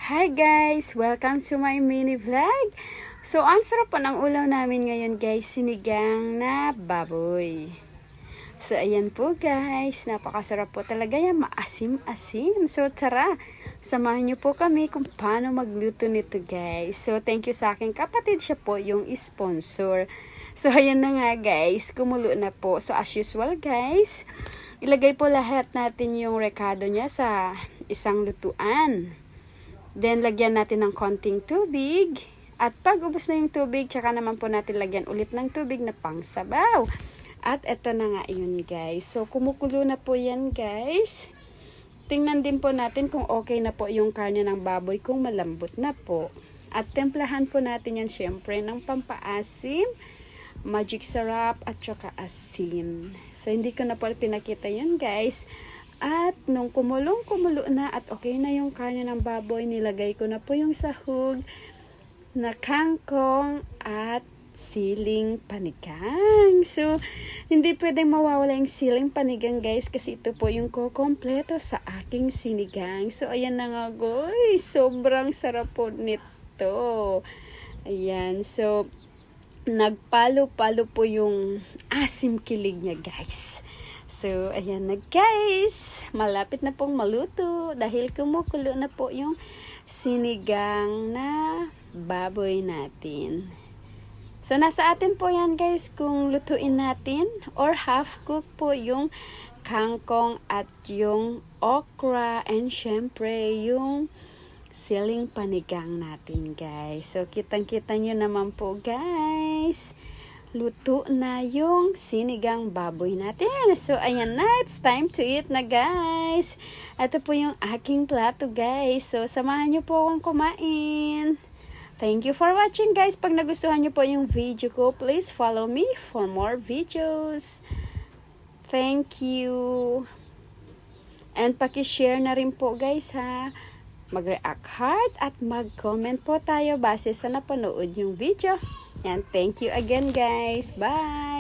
Hi guys! Welcome to my mini vlog. So, ang sarap po ng ulam namin ngayon guys, sinigang na baboy. So, ayan po guys, napakasarap po talaga yan, maasim-asim. So, tara, samahan niyo po kami kung paano magluto nito guys. So, thank you sa aking kapatid, siya po yung sponsor. So, ayan na nga guys, kumulo na po. So, as usual guys, ilagay po lahat natin yung rekado niya sa isang lutuan. Then, lagyan natin ng konting tubig. At pag ubos na yung tubig, tsaka naman po natin lagyan ulit ng tubig na pangsabaw. At eto na nga yun guys. So, kumukulo na po yan guys. Tingnan din po natin kung okay na po yung karne ng baboy, kung malambot na po. At templahan po natin yan syempre ng pampaasim, magic sarap, at tsaka asin. So, hindi ko na po pinakita yun guys. At nung kumulo na at okay na yung karne ng baboy, nilagay ko na po yung sahog na kangkong at siling panigang. So, hindi pwedeng mawawala yung siling panigang guys, kasi ito po yung kukompleto sa aking sinigang. So, ayan na nga guys, sobrang sarap po nito. Ayan, so nagpalo-palo po yung asim kilig niya guys. So, ayan na guys. Malapit na pong maluto dahil kumukulo na po yung sinigang na baboy natin. So, nasa atin po yan guys kung lutuin natin or half cook po yung kangkong at yung okra and syempre yung siling panigang natin guys. So, kitang-kita nyo naman po guys. Luto na yung sinigang baboy natin. So, ayan na. It's time to eat na, guys. Ito po yung aking plato, guys. So, samahan nyo po akong kumain. Thank you for watching, guys. Pag nagustuhan nyo po yung video ko, please follow me for more videos. Thank you. And paki-share na rin po, guys, ha. Mag-react heart at mag-comment po tayo base sa napanood yung video. And thank you again guys. Bye!